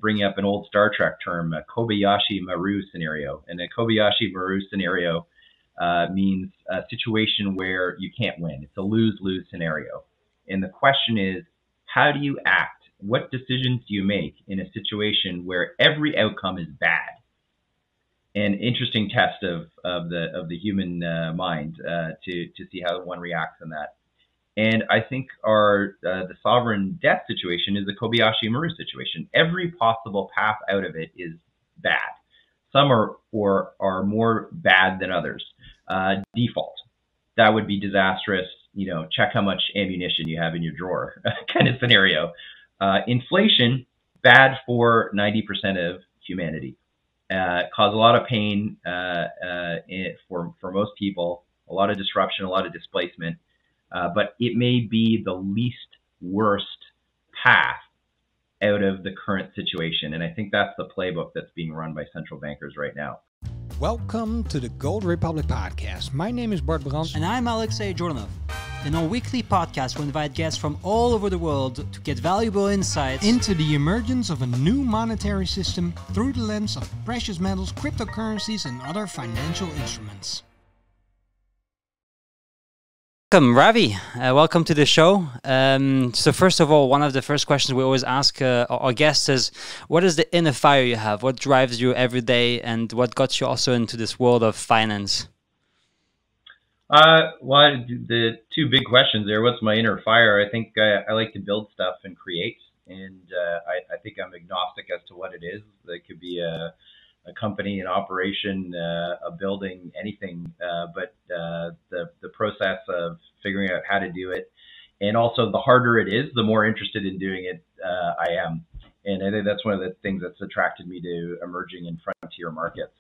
bringing up an old Star Trek term, a Kobayashi Maru scenario. And a Kobayashi Maru scenario means a situation where you can't win. It's a lose-lose scenario. And the question is, how do you act? What decisions do you make in a situation where every outcome is bad? An interesting test of the human mind to see how one reacts in that. And I think the sovereign debt situation is the Kobayashi Maru situation. Every possible path out of it is bad. Some are more bad than others. Default, that would be disastrous. Check how much ammunition you have in your drawer kind of scenario. Inflation, bad for 90% of humanity. Cause a lot of pain for most people, a lot of disruption, a lot of displacement. But it may be the least worst path out of the current situation. And I think that's the playbook that's being run by central bankers right now. Welcome to the GoldRepublic Podcast. My name is Bart. And I'm Alexej Jordanov. In our weekly podcast, we invite guests from all over the world to get valuable insights into the emergence of a new monetary system through the lens of precious metals, cryptocurrencies, and other financial instruments. Welcome, Ravi. Welcome to the show. So first of all, one of the first questions we always ask our guests is, what is the inner fire you have? What drives you every day? And what got you also into this world of finance? Well, the two big questions there. What's my inner fire? I think I like to build stuff and create. And I think I'm agnostic as to what it is. It could be a company, an operation, a building, anything. But the process of figuring out how to do it, and also the harder it is, the more interested in doing it I am. And I think that's one of the things that's attracted me to emerging in frontier markets.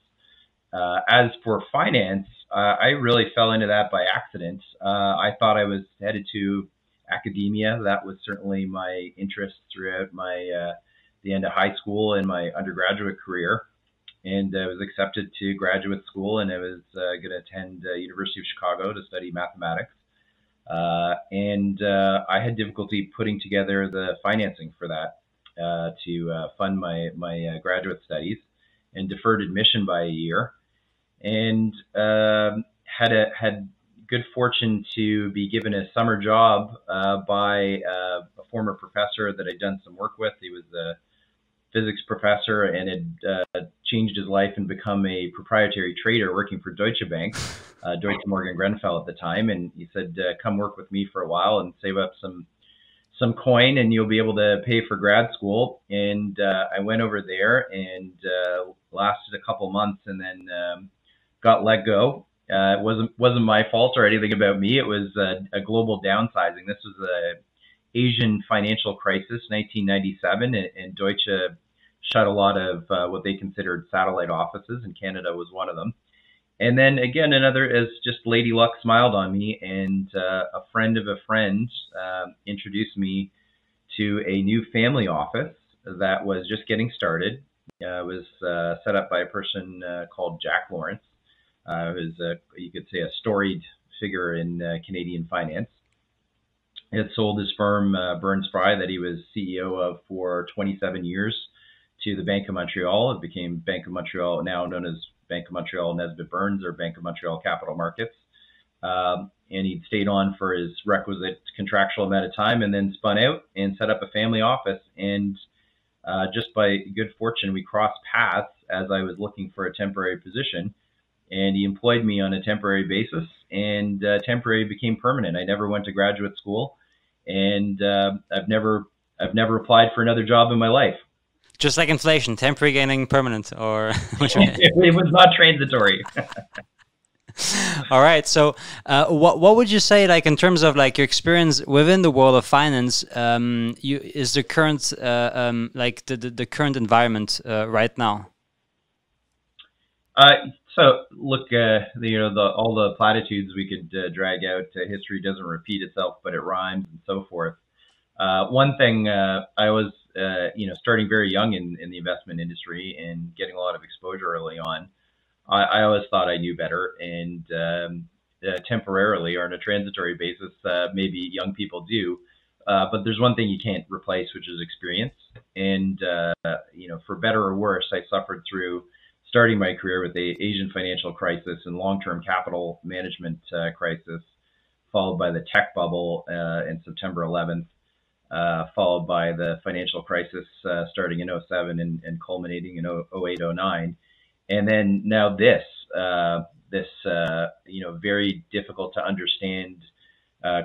As for finance, I really fell into that by accident. I thought I was headed to academia. That was certainly my interest throughout the end of high school and my undergraduate career. And I was accepted to graduate school, and I was going to attend University of Chicago to study mathematics. And I had difficulty putting together the financing for that to fund my graduate studies, and deferred admission by a year. And had good fortune to be given a summer job by a former professor that I'd done some work with. He was a physics professor and had changed his life and become a proprietary trader working for Deutsche Bank, Deutsche Morgan Grenfell at the time. And he said, come work with me for a while and save up some coin and you'll be able to pay for grad school. And I went over there and lasted a couple months and then got let go. It wasn't my fault or anything about me. It was a global downsizing. This was a Asian financial crisis, 1997, and Deutsche shut a lot of what they considered satellite offices, and Canada was one of them. And then again, another is just lady luck smiled on me, and a friend of a friend introduced me to a new family office that was just getting started. It was set up by a person called Jack Lawrence. Who was, you could say, a storied figure in Canadian finance. He had sold his firm, Burns Fry, that he was CEO of for 27 years, to the Bank of Montreal. It became Bank of Montreal, now known as Bank of Montreal Nesbitt Burns or Bank of Montreal Capital Markets. And he'd stayed on for his requisite contractual amount of time and then spun out and set up a family office. And just by good fortune, we crossed paths as I was looking for a temporary position. And he employed me on a temporary basis, and temporary became permanent. I never went to graduate school, and I've never applied for another job in my life. Just like inflation, temporary gaining permanent, or it was not transitory. All right. So, what would you say, like in terms of like your experience within the world of finance? Is the current like the current environment right now? So look, all the platitudes we could drag out. History doesn't repeat itself, but it rhymes, and so forth. One thing I was, starting very young in the investment industry and getting a lot of exposure early on. I always thought I knew better, and temporarily or on a transitory basis, maybe young people do. But there's one thing you can't replace, which is experience. And, for better or worse, I suffered through starting my career with the Asian financial crisis and long-term capital management crisis, followed by the tech bubble in September 11th, followed by the financial crisis starting in '07 and culminating in '08, '09. And then now this very difficult to understand,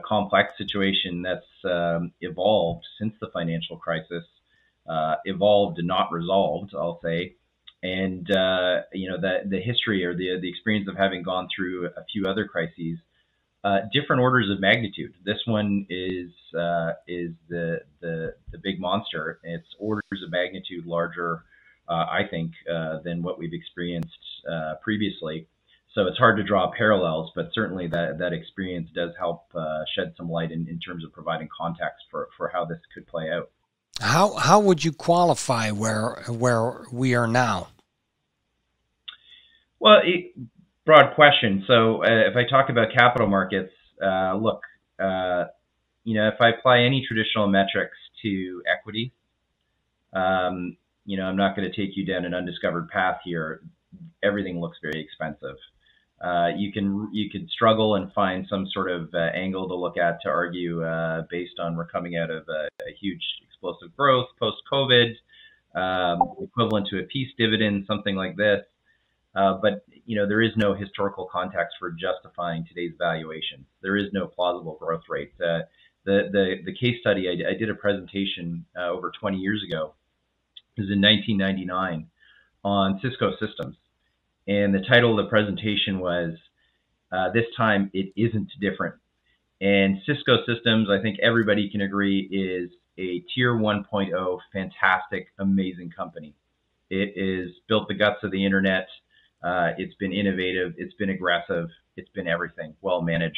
complex situation that's evolved since the financial crisis, evolved and not resolved, I'll say. And the history or the experience of having gone through a few other crises, different orders of magnitude. This one is the big monster. It's orders of magnitude larger, I think, than what we've experienced previously. So it's hard to draw parallels, but certainly that experience does help shed some light in terms of providing context for how this could play out. How would you qualify where we are now? Well, broad question. So if I talk about capital markets, look, if I apply any traditional metrics to equity, I'm not going to take you down an undiscovered path here. Everything looks very expensive. You can struggle and find some sort of angle to look at to argue based on we're coming out of a huge explosive growth post-COVID, equivalent to a peace dividend, something like this. But there is no historical context for justifying today's valuation. There is no plausible growth rate. The case study I did a presentation over 20 years ago. It was in 1999 on Cisco Systems. And the title of the presentation was, This Time It Isn't Different. And Cisco Systems, I think everybody can agree, is a tier 1.0 fantastic, amazing company. It is built the guts of the internet. It's been innovative. It's been aggressive. It's been everything, well managed.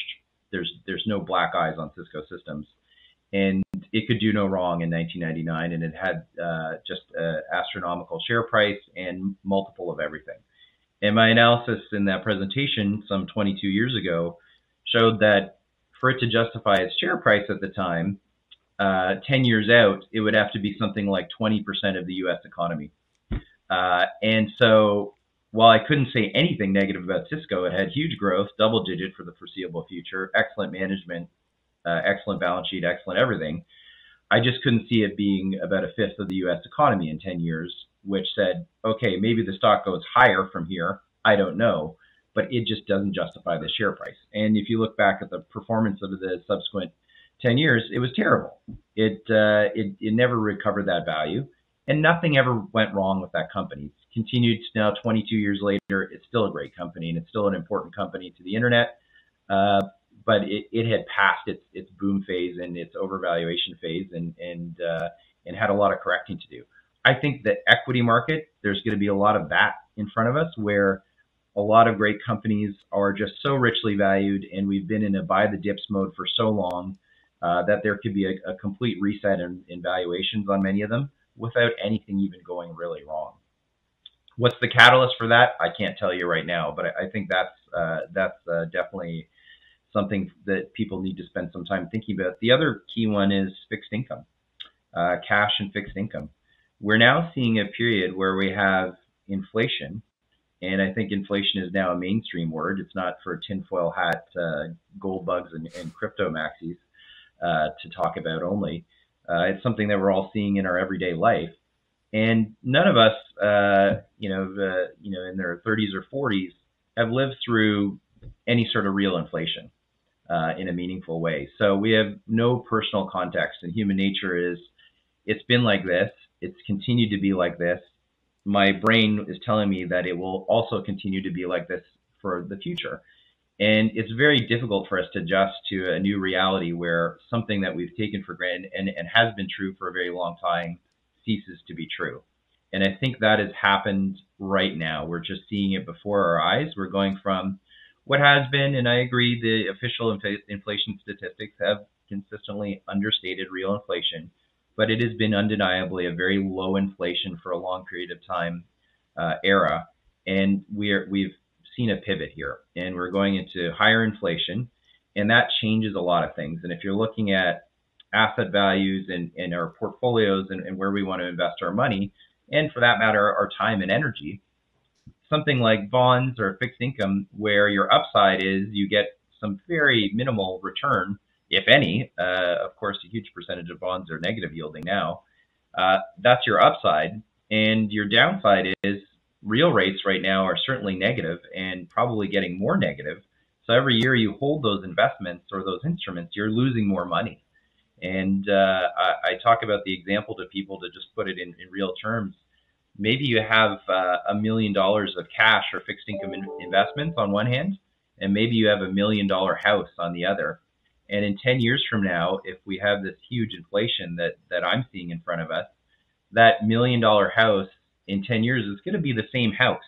There's no black eyes on Cisco Systems. And it could do no wrong in 1999. And it had just an astronomical share price and multiple of everything. And my analysis in that presentation some 22 years ago showed that for it to justify its share price at the time, 10 years out, it would have to be something like 20% of the U.S. economy. And so while I couldn't say anything negative about Cisco, it had huge growth, double digit for the foreseeable future, excellent management, excellent balance sheet, excellent everything. I just couldn't see it being about a fifth of the U.S. economy in 10 years, which said, okay, maybe the stock goes higher from here. I don't know, but it just doesn't justify the share price. And if you look back at the performance of the subsequent 10 years, it was terrible. It never recovered that value, and nothing ever went wrong with that company. It's continued now 22 years later. It's still a great company, and it's still an important company to the internet. But it had passed its boom phase and its overvaluation phase, and had a lot of correcting to do. I think the equity market, there's going to be a lot of that in front of us, where a lot of great companies are just so richly valued, and we've been in a buy the dips mode for so long that there could be a complete reset in valuations on many of them without anything even going really wrong. What's the catalyst for that? I can't tell you right now, but I think that's definitely something that people need to spend some time thinking about. The other key one is fixed income, cash and fixed income. We're now seeing a period where we have inflation, and I think inflation is now a mainstream word. It's not for tinfoil hat, gold bugs and crypto maxis to talk about only. It's something that we're all seeing in our everyday life. And none of us, in their 30s or 40s, have lived through any sort of real inflation in a meaningful way. So we have no personal context, and human nature is, it's been like this. It's continued to be like this. My brain is telling me that it will also continue to be like this for the future. And it's very difficult for us to adjust to a new reality where something that we've taken for granted and has been true for a very long time ceases to be true. And I think that has happened right now. We're just seeing it before our eyes. We're going from what has been, and I agree, the official inflation statistics have consistently understated real inflation, but it has been undeniably a very low inflation for a long period of time era. And we've seen a pivot here, and we're going into higher inflation, and that changes a lot of things. And if you're looking at asset values and our portfolios and where we want to invest our money, and for that matter, our time and energy. Something like bonds or fixed income, where your upside is you get some very minimal return, if any. Of course, a huge percentage of bonds are negative yielding now. That's your upside. And your downside is real rates right now are certainly negative and probably getting more negative. So every year you hold those investments or those instruments, you're losing more money. And I talk about the example to people to just put it in real terms. Maybe you have $1 million of cash or fixed income investments on one hand, and maybe you have $1 million house on the other. And in 10 years from now, if we have this huge inflation that I'm seeing in front of us, that $1 million house in 10 years is going to be the same house.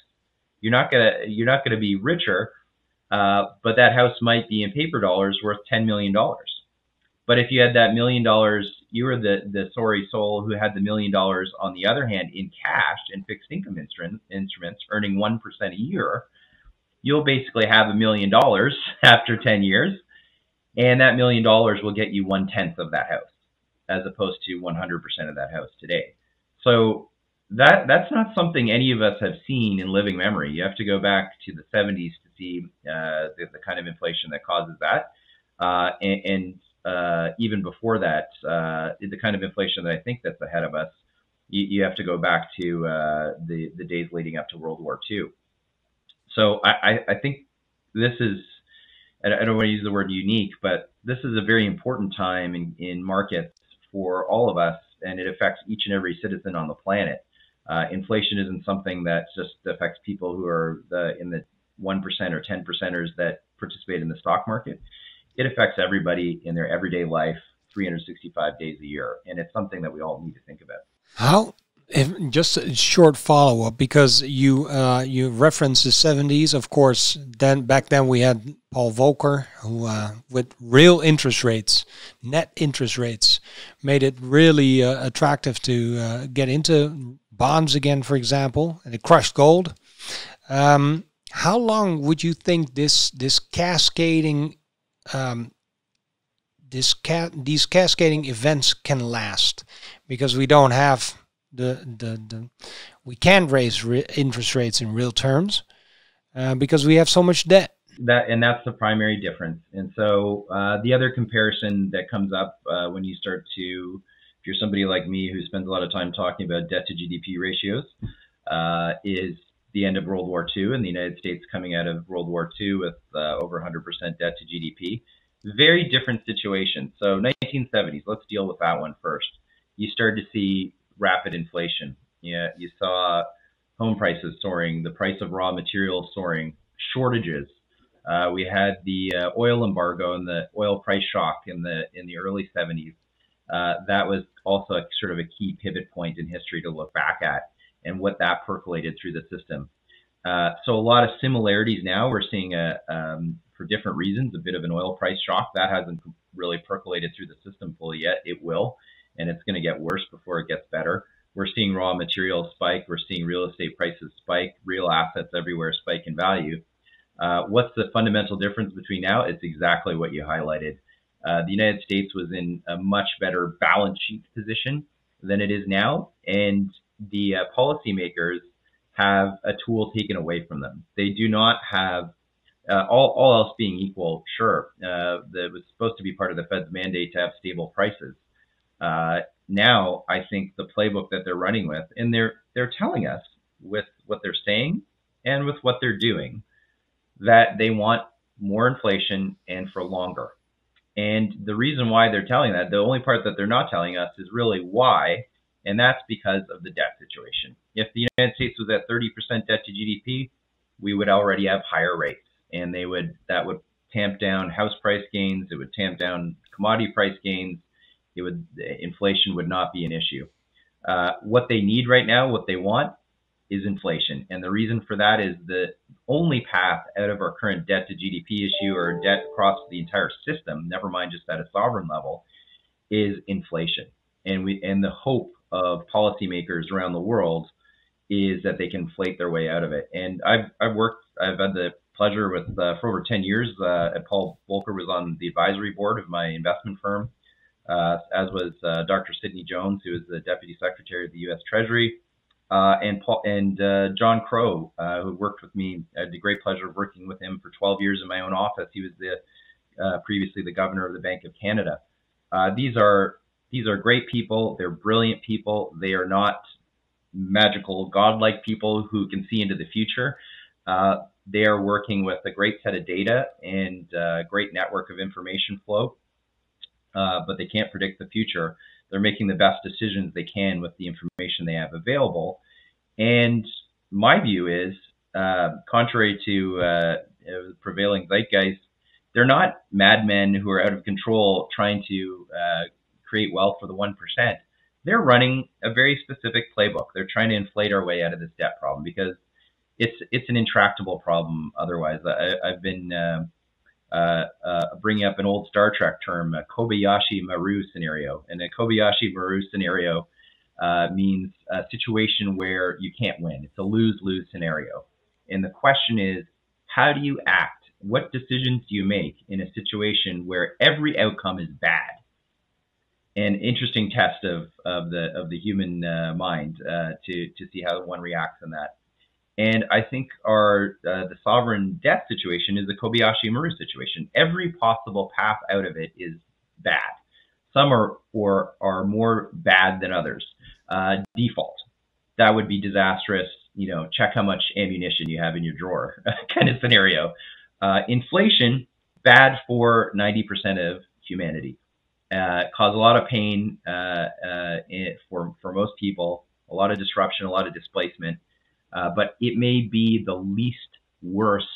You're not gonna be richer, but that house might be in paper dollars worth $10 million. But if you had that $1 million, you were the sorry soul who had the $1 million on the other hand in cash and fixed income instruments earning 1% a year. You'll basically have $1 million after 10 years, and that $1 million will get you 1/10 of that house, as opposed to 100% of that house today. So that's not something any of us have seen in living memory. You have to go back to the 70s to see the kind of inflation that causes that, and even before that, the kind of inflation that I think that's ahead of us. You have to go back to the days leading up to World War II. So I think this is, I don't want to use the word unique, but this is a very important time in markets for all of us, and it affects each and every citizen on the planet. Inflation isn't something that just affects people who are in the 1% or 10%ers that participate in the stock market. It affects everybody in their everyday life, 365 days a year, and it's something that we all need to think about. How? Just a short follow-up, because you referenced the 70s. Of course, back then we had Paul Volcker, who with real interest rates, net interest rates, made it really attractive to get into bonds again, for example, and it crushed gold. How long would you think this cascading these cascading events can last? Because we don't have we can't raise interest rates in real terms because we have so much debt. That's the primary difference. And so the other comparison that comes up when you start to, if you're somebody like me who spends a lot of time talking about debt to GDP ratios, is the end of World War II and the United States coming out of World War II with over 100% debt to GDP. Very different situation. So 1970s, let's deal with that one first. You started to see rapid inflation. You saw home prices soaring, the price of raw materials soaring, shortages. We had the oil embargo and the oil price shock in the early 70s. That was also sort of a key pivot point in history to look back at, and what that percolated through the system. So a lot of similarities now. We're seeing for different reasons, a bit of an oil price shock. That hasn't really percolated through the system fully yet. It will, and it's going to get worse before it gets better. We're seeing raw materials spike. We're seeing real estate prices spike, real assets everywhere spike in value. What's the fundamental difference between now? It's exactly what you highlighted. The United States was in a much better balance sheet position than it is now, and the policymakers have a tool taken away from them. They do not have, all else being equal, sure, that was supposed to be part of the Fed's mandate to have stable prices. Now, I think the playbook that they're running with, and they're telling us with what they're saying and with what they're doing, that they want more inflation and for longer. And the reason why they're telling that, the only part that they're not telling us is really why, and that's because of the debt situation. If the United States was at 30% debt to GDP, we would already have higher rates, and that would tamp down house price gains. It would tamp down commodity price gains. Inflation would not be an issue. What they need right now, what they want, is inflation. And the reason for that is the only path out of our current debt to GDP issue, or debt across the entire system, never mind just at a sovereign level, is inflation. And the hope of policymakers around the world is that they can inflate their way out of it. And I've had the pleasure with, for over 10 years, Paul Volcker was on the advisory board of my investment firm. as was Dr. Sidney Jones, who is the Deputy Secretary of the U.S. Treasury, and John Crow, who worked with me. I had the great pleasure of working with him for 12 years in my own office. He was previously the governor of the Bank of Canada. These are great people. They're brilliant people. They are not magical, godlike people who can see into the future. They are working with a great set of data and a great network of information flow, but they can't predict the future. They're making the best decisions they can with the information they have available. And my view is, contrary to the prevailing zeitgeist, they're not madmen who are out of control trying to create wealth for the 1%. They're running a very specific playbook. They're trying to inflate our way out of this debt problem because it's an intractable problem otherwise. I've been bringing up an old Star Trek term, a Kobayashi Maru scenario. And a Kobayashi Maru scenario means a situation where you can't win. It's a lose-lose scenario. And the question is, how do you act? What decisions do you make in a situation where every outcome is bad? An interesting test of the human mind to see how one reacts in that. And I think the sovereign debt situation is the Kobayashi Maru situation. Every possible path out of it is bad. Some are more bad than others. Default, that would be disastrous. Check how much ammunition you have in your drawer, kind of scenario. Inflation, bad for 90% of humanity. Cause a lot of pain for most people, a lot of disruption, a lot of displacement. But it may be the least worst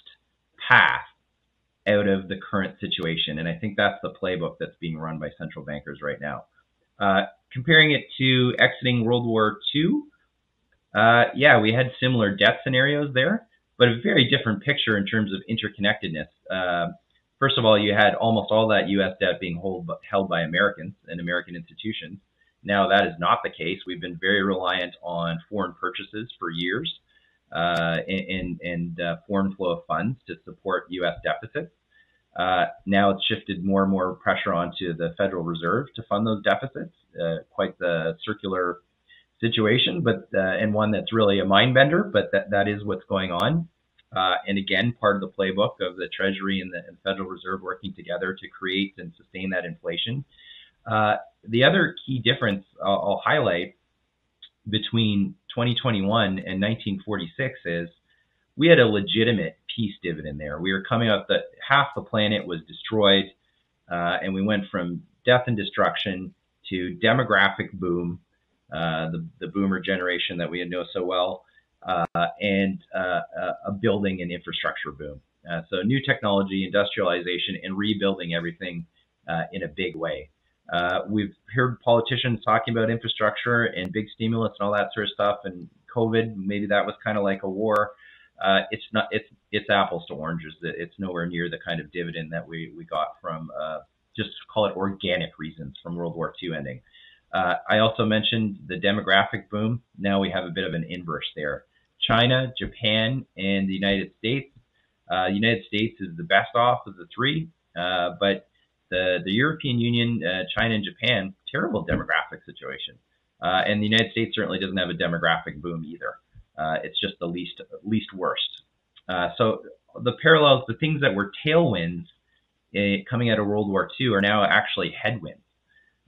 path out of the current situation. And I think that's the playbook that's being run by central bankers right now. Comparing it to exiting World War II, we had similar debt scenarios there, but a very different picture in terms of interconnectedness. First of all, you had almost all that U.S. debt being held by Americans and American institutions. Now that is not the case. We've been very reliant on foreign purchases for years and foreign flow of funds to support U.S. deficits. Now it's shifted more and more pressure onto the Federal Reserve to fund those deficits. Quite the circular situation, but and one that's really a mind bender, but that is what's going on. And again, part of the playbook of the Treasury and the Federal Reserve working together to create and sustain that inflation. The other key difference I'll highlight between 2021 and 1946 is we had a legitimate peace dividend there. We were coming up that half the planet was destroyed, and we went from death and destruction to demographic boom, the boomer generation that we know so well, and a building and infrastructure boom. So new technology, industrialization, and rebuilding everything in a big way. We've heard politicians talking about infrastructure and big stimulus and all that sort of stuff. And COVID, maybe that was kind of like a war. It's not. It's apples to oranges. It's nowhere near the kind of dividend that we got from just call it organic reasons from World War II ending. I also mentioned the demographic boom. Now we have a bit of an inverse there. China, Japan, and the United States. The United States is the best off of the three, but the European Union, China, and Japan, terrible demographic situation. And the United States certainly doesn't have a demographic boom either. It's just the least worst. So the parallels, the things that were tailwinds coming out of World War II are now actually headwinds.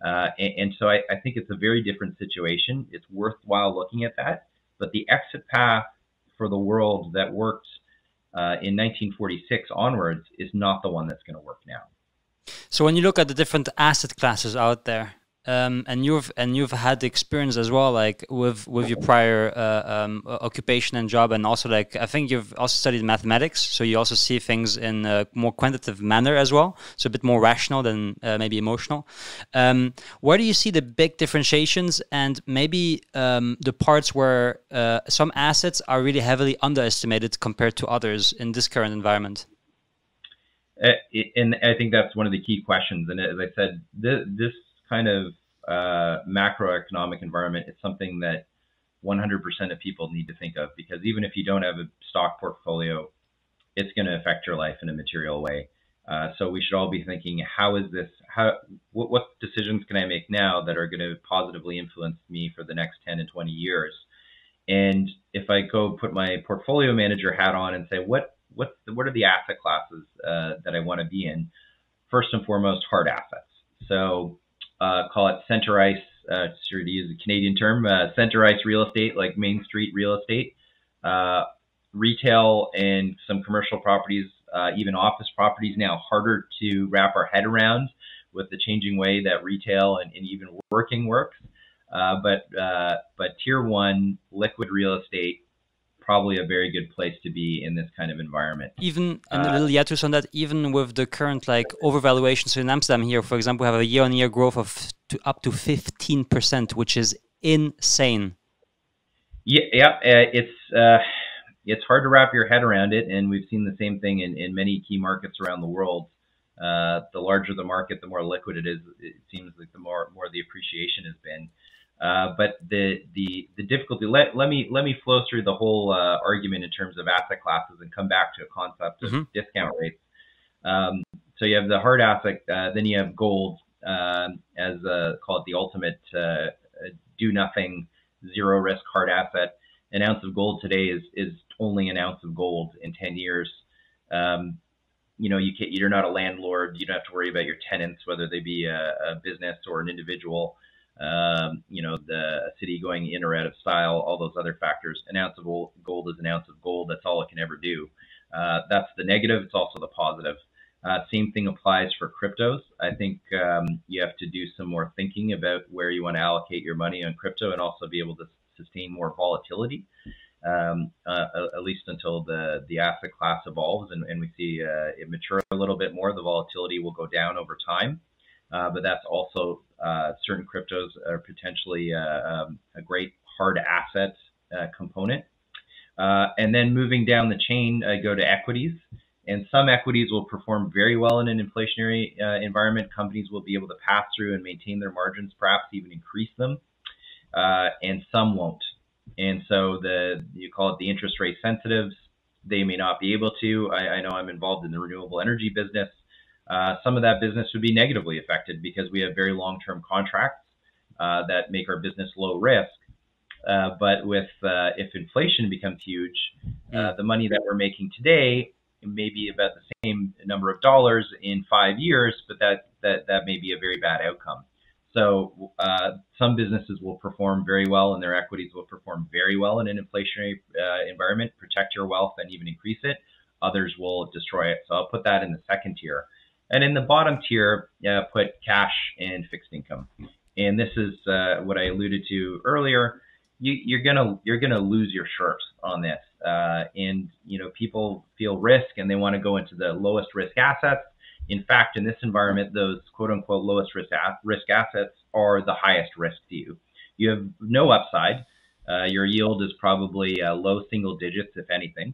And so I think it's a very different situation. It's worthwhile looking at that. But the exit path for the world that worked in 1946 onwards is not the one that's going to work now. So when you look at the different asset classes out there, and you've had the experience as well, like with your prior occupation and job, and also like I think you've also studied mathematics, so you also see things in a more quantitative manner as well, so a bit more rational than maybe emotional. Where do you see the big differentiations, and maybe the parts where some assets are really heavily underestimated compared to others in this current environment? And I think that's one of the key questions. And as I said, this kind of macroeconomic environment is something that 100% of people need to think of, because even if you don't have a stock portfolio, it's going to affect your life in a material way. So we should all be thinking, what decisions can I make now that are going to positively influence me for the next 10 and 20 years? And if I go put my portfolio manager hat on and say, what are the asset classes that I want to be in? First and foremost, hard assets. So call it center ice, sure to use a Canadian term, center ice real estate, like Main Street real estate, retail and some commercial properties, even office properties now harder to wrap our head around with the changing way that retail and even working works. But tier one liquid real estate, probably a very good place to be in this kind of environment. Even, and a little hiatus on that, even with the current like overvaluation. So in Amsterdam here, for example, we have a year-on-year growth of up to 15%, which is insane. Yeah, it's hard to wrap your head around it, and we've seen the same thing in many key markets around the world. The larger the market, the more liquid it is. It seems like the more the appreciation has been. But the difficulty. Let me flow through the whole argument in terms of asset classes and come back to a concept of discount rates. So you have the hard asset, then you have gold as call it the ultimate do nothing, zero risk hard asset. An ounce of gold today is only an ounce of gold in 10 years. You're not a landlord. You don't have to worry about your tenants, whether they be a business or an individual. The city going in or out of style, all those other factors. An ounce of gold is an ounce of gold. That's all it can ever do. That's the negative. It's also the positive. Same thing applies for cryptos. I think you have to do some more thinking about where you want to allocate your money on crypto and also be able to sustain more volatility, at least until the asset class evolves and we see it mature a little bit more. The volatility will go down over time. But that's also certain cryptos are potentially a great hard asset component. And then moving down the chain, I go to equities. And some equities will perform very well in an inflationary environment. Companies will be able to pass through and maintain their margins, perhaps even increase them. And some won't. And so you call it the interest rate sensitives. They may not be able to. I know I'm involved in the renewable energy business. Some of that business would be negatively affected because we have very long-term contracts that make our business low risk. But if inflation becomes huge, the money that we're making today may be about the same number of dollars in 5 years, but that may be a very bad outcome. So some businesses will perform very well and their equities will perform very well in an inflationary environment, protect your wealth and even increase it. Others will destroy it. So I'll put that in the second tier. And in the bottom tier, put cash and fixed income. And this is what I alluded to earlier. You're gonna lose your shirt on this. And people feel risk and they want to go into the lowest risk assets. In fact, in this environment, those quote unquote lowest risk assets are the highest risk to you. You have no upside. Your yield is probably low single digits, if anything.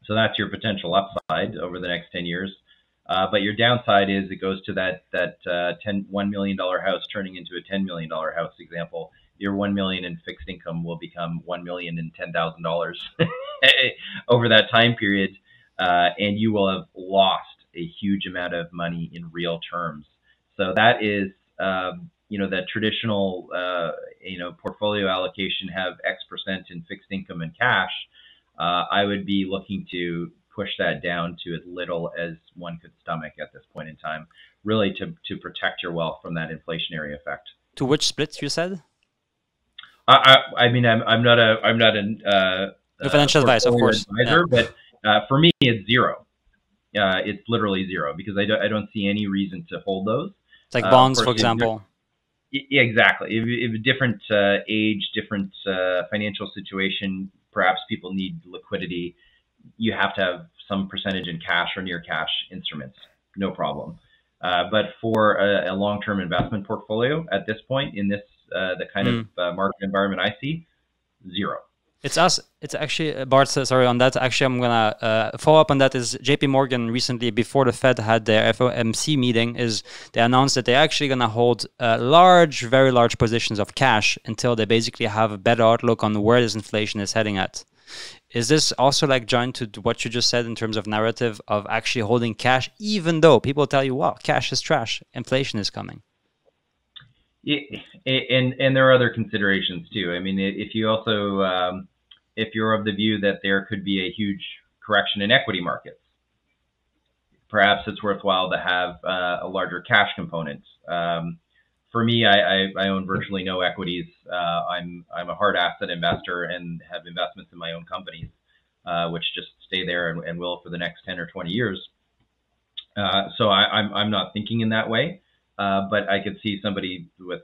So that's your potential upside over the next 10 years. But your downside is it goes to that $1 million house turning into a $10 million house example. Your $1 million in fixed income will become $1 million in $10,000 over that time period, and you will have lost a huge amount of money in real terms. So that is, that traditional, portfolio allocation have X% in fixed income and cash. I would be looking to push that down to as little as one could stomach at this point in time, really to protect your wealth from that inflationary effect. To which splits you said? I'm not a financial advice, of course, advisor, but for me it's zero. It's literally zero because I don't see any reason to hold those. It's like bonds, for example. Yeah, exactly. If a different age, different financial situation, perhaps people need liquidity. You have to have some percentage in cash or near cash instruments, no problem. But for a long-term investment portfolio at this point in this the kind of market environment I see, zero. It's us. It's actually Bart. Sorry on that. Actually, I'm gonna follow up on that. Is J.P. Morgan recently, before the Fed had their FOMC meeting, is they announced that they're actually gonna hold very large positions of cash until they basically have a better outlook on where this inflation is heading at. Is this also like joined to what you just said in terms of narrative of actually holding cash, even though people tell you, "Wow, cash is trash, inflation is coming"? And there are other considerations too. I mean, if you also if you're of the view that there could be a huge correction in equity markets, perhaps it's worthwhile to have a larger cash component. For me, I own virtually no equities. I'm a hard asset investor and have investments in my own companies, which just stay there and will for the next 10 or 20 years. So I'm not thinking in that way. But I could see somebody with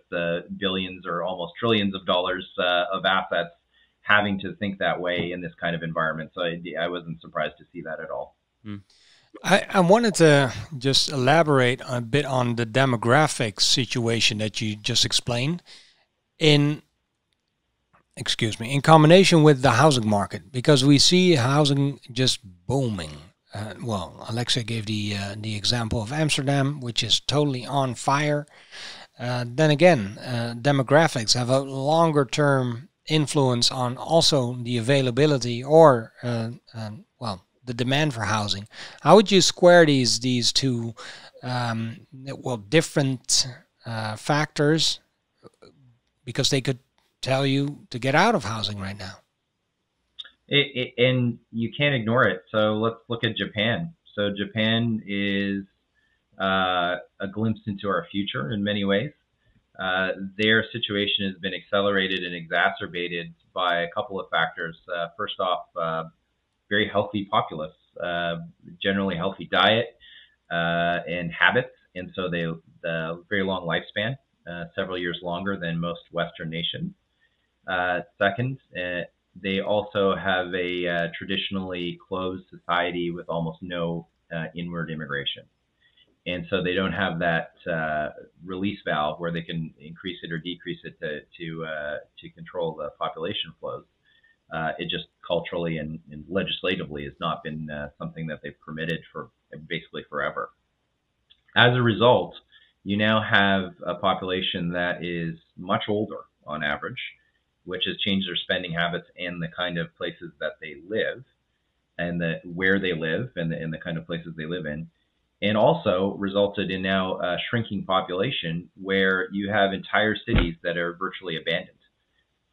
billions or almost trillions of dollars of assets having to think that way in this kind of environment. So I wasn't surprised to see that at all. Mm. I wanted to just elaborate a bit on the demographic situation that you just explained in combination with the housing market, because we see housing just booming. Well, Alexej gave the example of Amsterdam, which is totally on fire. Then again, demographics have a longer term influence on also the availability or the demand for housing. How would you square these two different factors, because they could tell you to get out of housing right now? And you can't ignore it. So let's look at Japan. So Japan is a glimpse into our future in many ways. Their situation has been accelerated and exacerbated by a couple of factors. First off, very healthy populace, generally healthy diet and habits, and so they very long lifespan, several years longer than most Western nations. Second, they also have a traditionally closed society with almost no inward immigration. And so they don't have that release valve where they can increase it or decrease it to control the population flows. It just culturally and legislatively has not been something that they've permitted for basically forever. As a result, you now have a population that is much older on average, which has changed their spending habits and the kind of places that they live, and where they live, and the kind of places they live in, and also resulted in now a shrinking population where you have entire cities that are virtually abandoned.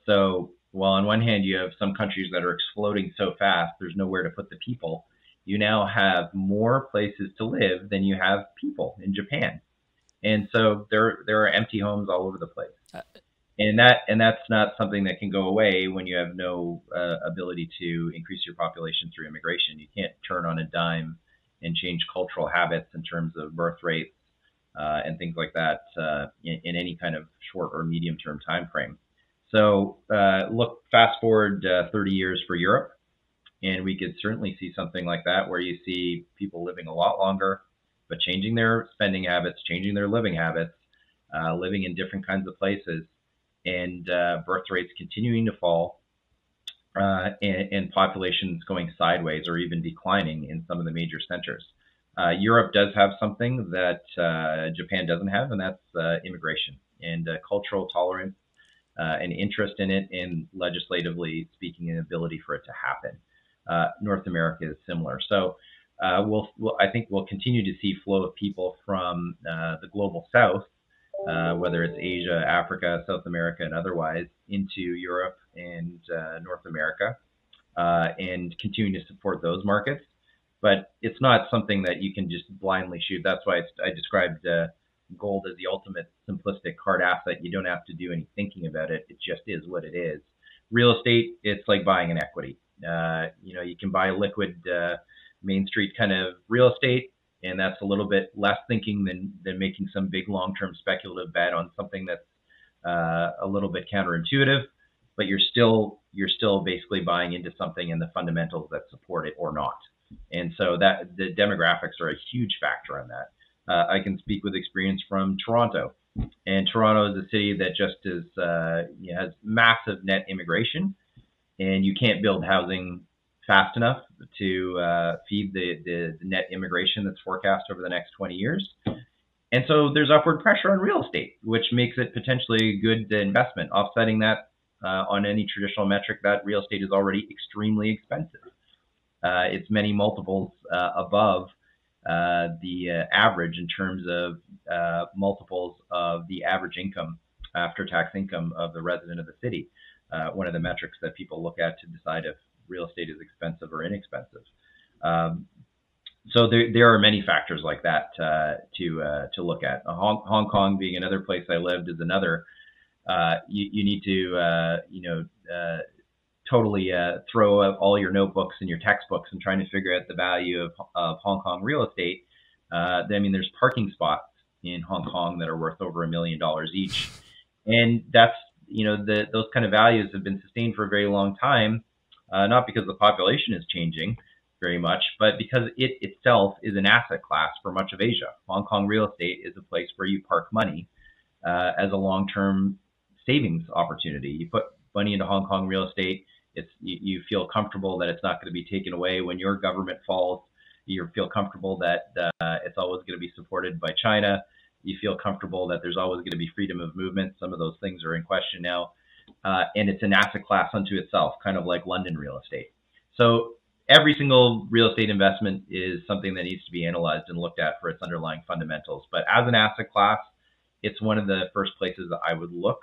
So while on one hand you have some countries that are exploding so fast, there's nowhere to put the people, you now have more places to live than you have people in Japan. And so there are empty homes all over the place. And that's not something that can go away when you have no ability to increase your population through immigration. You can't turn on a dime and change cultural habits in terms of birth rates and things like that in any kind of short or medium term time frame. So fast forward 30 years for Europe, and we could certainly see something like that, where you see people living a lot longer, but changing their spending habits, changing their living habits, living in different kinds of places, and birth rates continuing to fall, and populations going sideways or even declining in some of the major centers. Europe does have something that Japan doesn't have, and that's immigration and cultural tolerance, and interest in it, and legislatively speaking, an ability for it to happen. North America is similar. So I think we'll continue to see flow of people from the global south, whether it's Asia, Africa, South America, and otherwise, into Europe and North America, and continuing to support those markets. But it's not something that you can just blindly shoot. That's why I described gold as the ultimate simplistic hard asset. You don't have to do any thinking about it. It just is what it is. Real estate, it's like buying an equity. You can buy liquid Main Street kind of real estate, and that's a little bit less thinking than making some big long-term speculative bet on something that's a little bit counterintuitive, but you're still basically buying into something and the fundamentals that support it or not. And so that the demographics are a huge factor on that. I can speak with experience from Toronto, and Toronto is a city that just has massive net immigration, and you can't build housing fast enough to feed the net immigration that's forecast over the next 20 years. And so there's upward pressure on real estate, which makes it potentially a good investment. Offsetting that, on any traditional metric, that real estate is already extremely expensive. It's many multiples above the average in terms of multiples of the average income, after-tax income of the resident of the city. One of the metrics that people look at to decide if real estate is expensive or inexpensive. So there are many factors like that to look at. Hong Kong being another place I lived is another. You need to totally throw out all your notebooks and your textbooks and trying to figure out the value of Hong Kong real estate. I mean, there's parking spots in Hong Kong that are worth over $1 million each, and that's those kind of values have been sustained for a very long time, not because the population is changing very much, but because it itself is an asset class for much of Asia. Hong Kong real estate is a place where you park money as a long-term savings opportunity. You put money into Hong Kong real estate. You feel comfortable that it's not going to be taken away when your government falls. You feel comfortable that it's always going to be supported by China. You feel comfortable that there's always going to be freedom of movement. Some of those things are in question now. And it's an asset class unto itself, kind of like London real estate. So every single real estate investment is something that needs to be analyzed and looked at for its underlying fundamentals. But as an asset class, it's one of the first places that I would look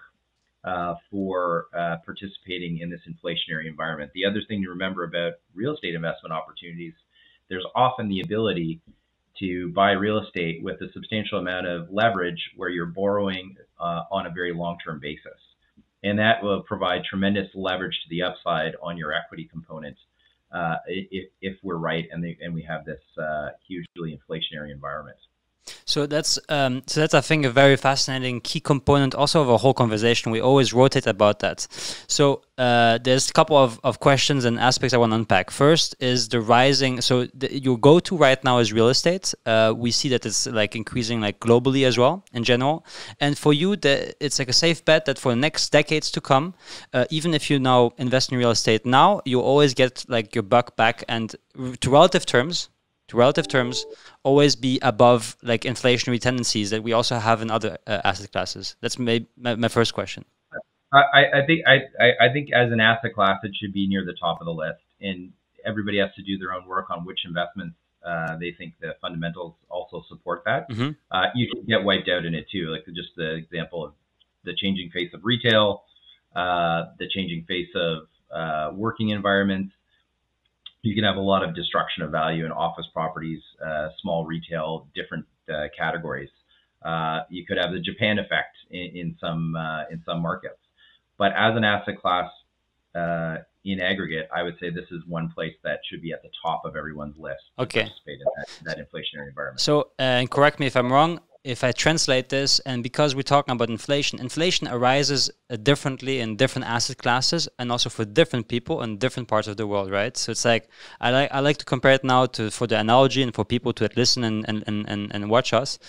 for participating in this inflationary environment. The other thing to remember about real estate investment opportunities, there's often the ability to buy real estate with a substantial amount of leverage where you're borrowing on a very long-term basis. And that will provide tremendous leverage to the upside on your equity component if we're right and we have this hugely inflationary environment. So that's I think a very fascinating key component also of our whole conversation. We always rotate about that. So there's a couple of questions and aspects I want to unpack. First is the rising. So your go-to right now is real estate. We see that it's like increasing like globally as well in general. And for you, it's like a safe bet that for the next decades to come, even if you now invest in real estate now, you always get like your buck back, and to relative terms, always be above like inflationary tendencies that we also have in other asset classes. That's my first question. I think as an asset class, it should be near the top of the list, and everybody has to do their own work on which investments they think the fundamentals also support that. Mm-hmm. You can get wiped out in it too, like just the example of the changing face of retail, the changing face of working environments. You can have a lot of destruction of value in office properties, small retail, different categories. You could have the Japan effect in some markets. But as an asset class, in aggregate, I would say this is one place that should be at the top of everyone's list to participate in that inflationary environment. So, and correct me if I'm wrong, if I translate this, and because we're talking about inflation arises differently in different asset classes and also for different people in different parts of the world, right? So it's like I like to compare it now for the analogy and for people to listen and watch us.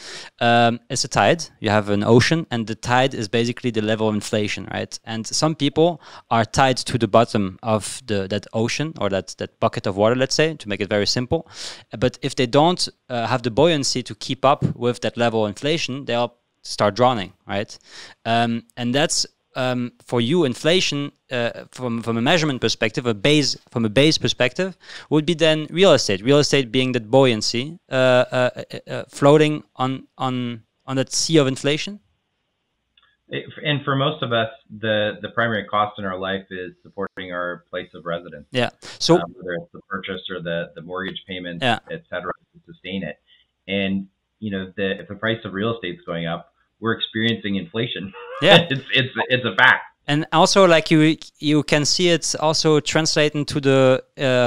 It's a tide. You have an ocean, and the tide is basically the level of inflation, right? And some people are tied to the bottom of that ocean or that bucket of water, let's say, to make it very simple. But if they don't have the buoyancy to keep up with that level of inflation, they'll start drowning, right? And that's for you, inflation from a measurement perspective, from a base perspective, would be then real estate. Real estate being that buoyancy floating on that sea of inflation. And for most of us, the primary cost in our life is supporting our place of residence. Yeah. So whether it's the purchase or the mortgage payments, et cetera, to sustain it. And if the price of real estate is going up, we're experiencing inflation. Yeah, it's a fact. And also, like you can see it also translate into the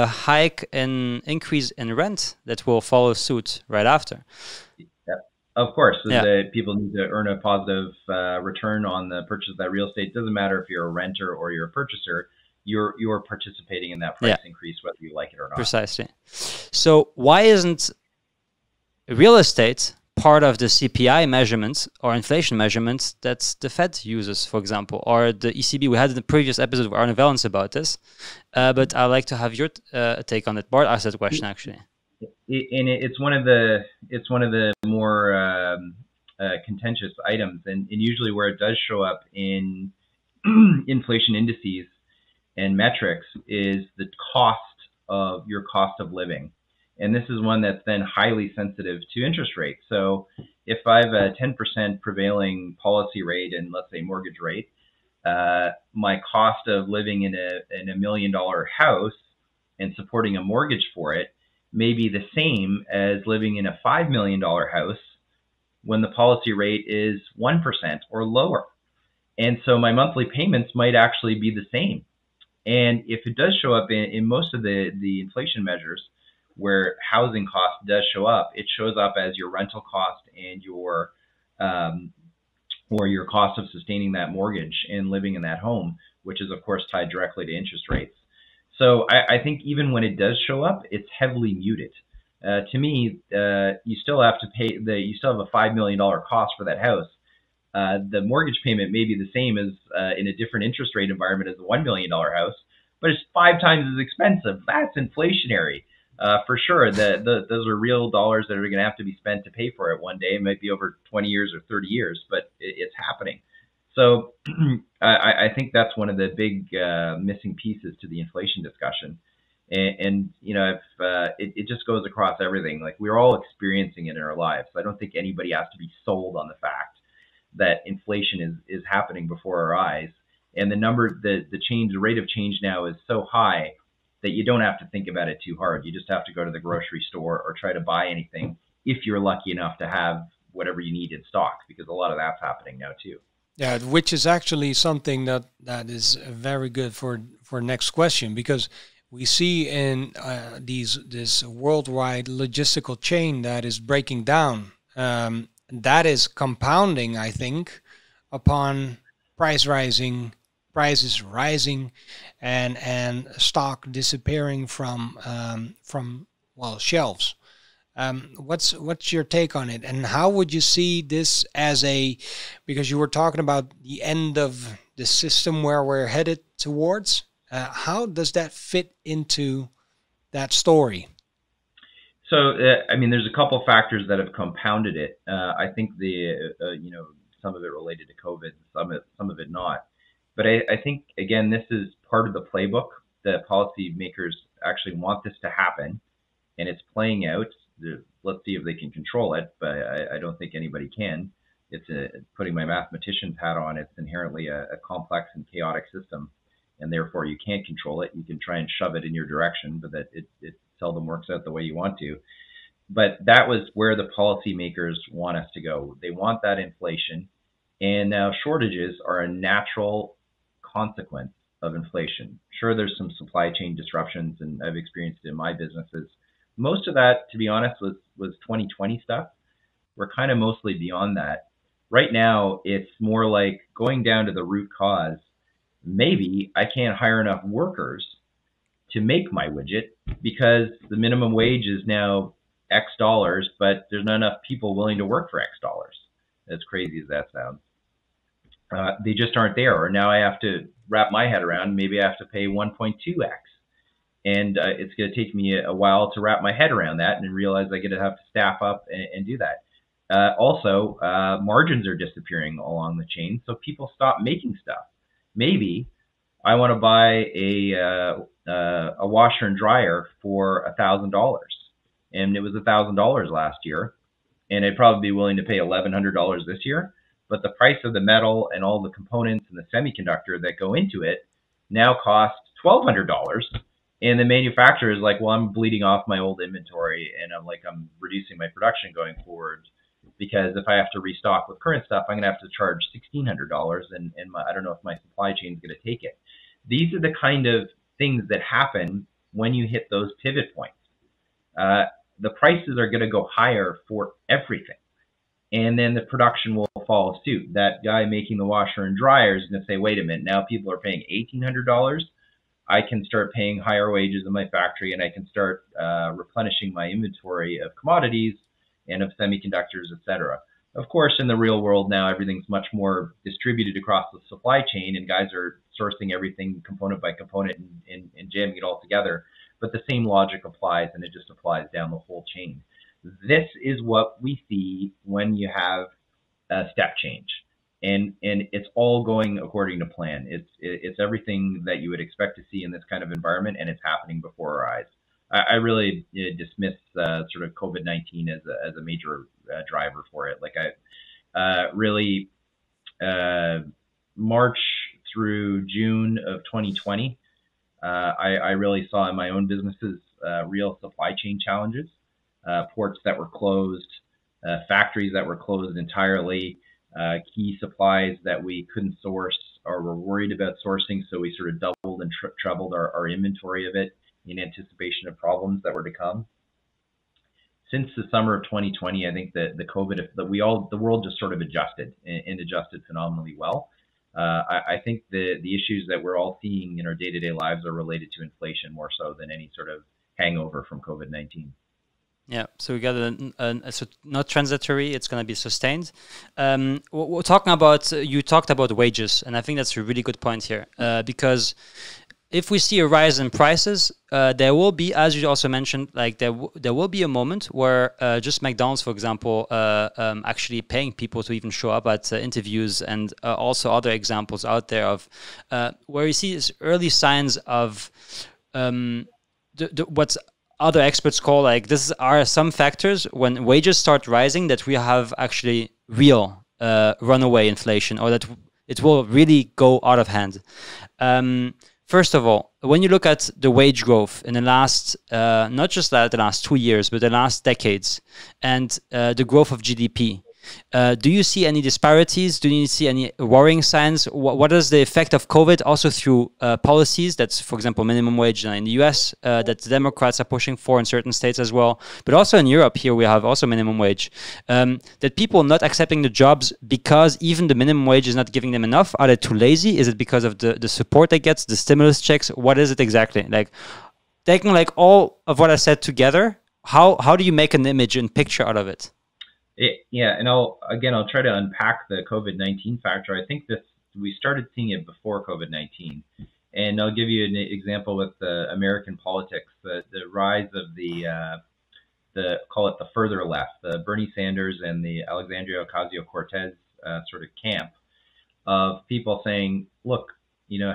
hike and increase in rent that will follow suit right after. Yeah, of course. The people need to earn a positive return on the purchase of that real estate. It doesn't matter if you're a renter or you're a purchaser. You're participating in that price increase, whether you like it or not. Precisely. So why isn't real estate part of the CPI measurements or inflation measurements that the Fed uses, for example, or the ECB? We had in the previous episode of Arne Wellens about this, but I'd like to have your take on it. Bart asked that question actually. And it's one of the more contentious items, and usually where it does show up in inflation indices and metrics is the cost of your cost of living. And this is one that's then highly sensitive to interest rates. So if I have a 10% prevailing policy rate and let's say mortgage rate, my cost of living in a $1 million house and supporting a mortgage for it may be the same as living in a $5 million house when the policy rate is 1% or lower. And so my monthly payments might actually be the same. And if it does show up in most of the inflation measures where housing cost does show up, it shows up as your rental cost and your or your cost of sustaining that mortgage and living in that home, which is of course tied directly to interest rates. So I think even when it does show up, it's heavily muted. To me, you still have to pay you still have a $5 million cost for that house. The mortgage payment may be the same as in a different interest rate environment as a $1 million house, but it's 5 times as expensive. That's inflationary. For sure, those are real dollars that are going to have to be spent to pay for it one day. It might be over 20 years or 30 years, but it's happening. So I think that's one of the big missing pieces to the inflation discussion. And you know, if it just goes across everything. Like we're all experiencing it in our lives. I don't think anybody has to be sold on the fact that inflation is happening before our eyes. And the rate of change now is so high that you don't have to think about it too hard. You just have to go to the grocery store or try to buy anything if you're lucky enough to have whatever you need in stock, because a lot of that's happening now too. Yeah, which is actually something that is very good for next question, because we see in this worldwide logistical chain that is breaking down. That is compounding, I think, upon prices rising and stock disappearing from shelves. What's your take on it, and how would you see this because you were talking about the end of the system where we're headed towards? How does that fit into that story? So, I mean, there's a couple factors that have compounded it. I think some of it related to COVID, some of it not. But I think, again, this is part of the playbook. The policymakers actually want this to happen, and it's playing out. Let's see if they can control it, but I don't think anybody can. It's putting my mathematician's hat on. It's inherently a complex and chaotic system, and therefore you can't control it. You can try and shove it in your direction, but that it seldom works out the way you want to. But that was where the policymakers want us to go. They want that inflation, and now shortages are a natural consequence of inflation. Sure, there's some supply chain disruptions, and I've experienced it in my businesses. Most of that, to be honest, was 2020 stuff. We're kind of mostly beyond that. Right now, it's more like going down to the root cause. Maybe I can't hire enough workers to make my widget because the minimum wage is now X dollars, but there's not enough people willing to work for X dollars. As crazy as that sounds. They just aren't there. Or now I have to wrap my head around, maybe I have to pay 1.2X. And it's going to take me a while to wrap my head around that and realize I'm going to have to staff up and do that. Also, margins are disappearing along the chain, so people stop making stuff. Maybe I want to buy a washer and dryer for $1,000, and it was $1,000 last year, and I'd probably be willing to pay $1,100 this year. But the price of the metal and all the components and the semiconductor that go into it now cost $1,200. And the manufacturer is like, well, I'm bleeding off my old inventory, and I'm reducing my production going forward, because if I have to restock with current stuff, I'm going to have to charge $1,600, and I don't know if my supply chain is going to take it. These are the kind of things that happen when you hit those pivot points. The prices are going to go higher for everything, and then the production will follow suit. That guy making the washer and dryer is going to say, wait a minute, now people are paying $1,800. I can start paying higher wages in my factory, and I can start replenishing my inventory of commodities and of semiconductors, et cetera. Of course, in the real world now, everything's much more distributed across the supply chain, and guys are sourcing everything component by component and jamming it all together. But the same logic applies, and it just applies down the whole chain. This is what we see when you have a step change. and it's all going according to plan. It's everything that you would expect to see in this kind of environment, and it's happening before our eyes. I really dismiss sort of COVID-19 as a major driver for it. Like I really March through June of 2020, I really saw in my own businesses real supply chain challenges, ports that were closed, factories that were closed entirely, key supplies that we couldn't source or were worried about sourcing. So we sort of doubled and trebled our inventory of it in anticipation of problems that were to come. Since the summer of 2020, I think that the world just sort of adjusted and adjusted phenomenally well. I think the issues that we're all seeing in our day-to-day lives are related to inflation more so than any sort of hangover from COVID-19. Yeah, so we got so not transitory; it's going to be sustained. We're talking about you talked about wages, and I think that's a really good point here because if we see a rise in prices, there will be, as you also mentioned, like there will be a moment where just McDonald's, for example, actually paying people to even show up at interviews, and also other examples out there of where you see early signs of what's other experts call like this are some factors when wages start rising that we have actually real runaway inflation, or that it will really go out of hand. First of all, when you look at the wage growth in the last, not just the last 2 years, but the last decades, and the growth of GDP, do you see any disparities? Do you see any worrying signs? What is the effect of COVID also through policies? That's, for example, minimum wage in the US that the Democrats are pushing for in certain states as well. But also in Europe, here we have also minimum wage. That people not accepting the jobs because even the minimum wage is not giving them enough. Are they too lazy? Is it because of the support they get, the stimulus checks? What is it exactly? Like taking like all of what I said together, how do you make an image and picture out of it? And I'll try to unpack the COVID-19 factor. I think we started seeing it before COVID-19, and I'll give you an example with American politics. The rise of call it the further left, the Bernie Sanders and the Alexandria Ocasio-Cortez sort of camp of people saying, look,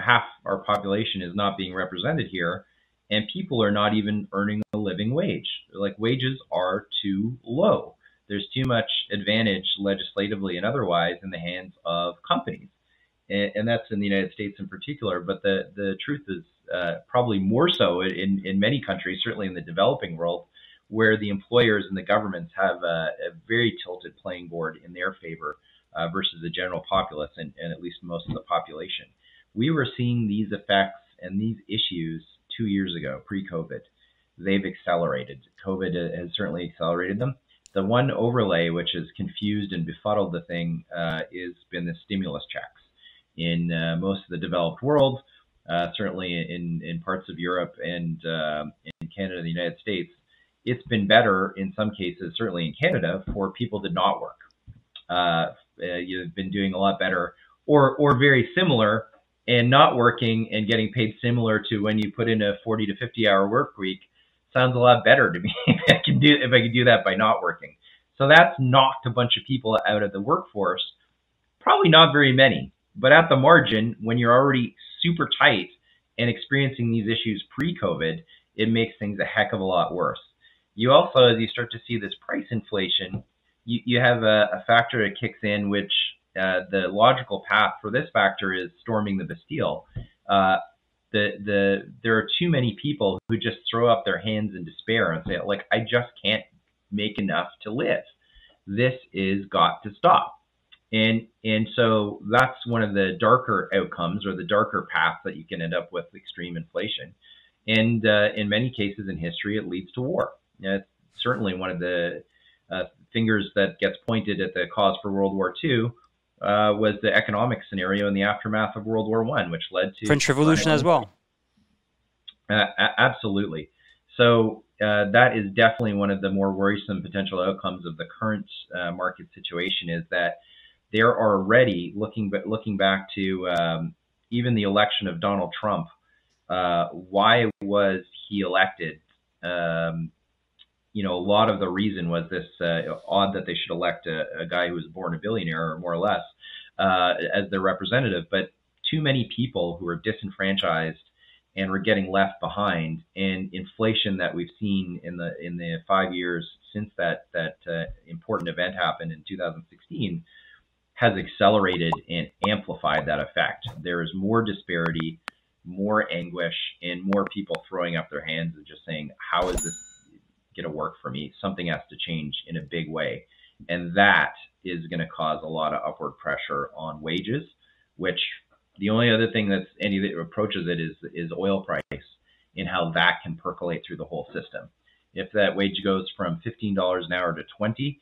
half our population is not being represented here, and people are not even earning a living wage. Like wages are too low. There's too much advantage legislatively and otherwise in the hands of companies. And that's in the United States in particular. But the truth is probably more so in many countries, certainly in the developing world, where the employers and the governments have a very tilted playing board in their favor versus the general populace and at least most of the population. We were seeing these effects and these issues 2 years ago, pre-COVID. They've accelerated. COVID has certainly accelerated them. The one overlay which has confused and befuddled the thing has been the stimulus checks. In most of the developed world, certainly in parts of Europe and in Canada and the United States, it's been better in some cases, certainly in Canada, for people to not work. You've been doing a lot better or very similar, and not working and getting paid similar to when you put in a 40 to 50 hour work week. Sounds a lot better to me if I could do that by not working. So that's knocked a bunch of people out of the workforce. Probably not very many, but at the margin, when you're already super tight and experiencing these issues pre-COVID, it makes things a heck of a lot worse. You also, as you start to see this price inflation, you have a factor that kicks in, which the logical path for this factor is storming the Bastille. There are too many people who just throw up their hands in despair and say, like, I just can't make enough to live. This is got to stop. And so that's one of the darker outcomes or the darker paths that you can end up with extreme inflation. And in many cases in history, it leads to war. It's certainly one of the fingers that gets pointed at the cause for World War II. Was the economic scenario in the aftermath of World War I, which led to French Revolution as well. Absolutely. So that is definitely one of the more worrisome potential outcomes of the current market situation, is that there are already, looking back to even the election of Donald Trump, why was he elected? A lot of the reason was this odd that they should elect a guy who was born a billionaire, or more or less. as their representative, but too many people who are disenfranchised and we're getting left behind. And inflation that we've seen in the 5 years since that important event happened in 2016 has accelerated and amplified that effect. There is more disparity, more anguish, and more people throwing up their hands and just saying, how is this going to work for me? Something has to change in a big way. And that is going to cause a lot of upward pressure on wages, which the only other thing that approaches it is oil price and how that can percolate through the whole system. If that wage goes from $15 an hour to $20,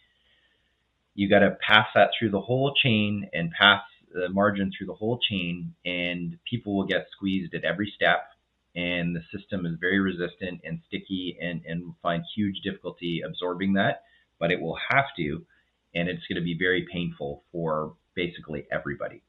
you got to pass that through the whole chain and pass the margin through the whole chain, and people will get squeezed at every step. And the system is very resistant and sticky and find huge difficulty absorbing that, but it will have to, and it's going to be very painful for basically everybody.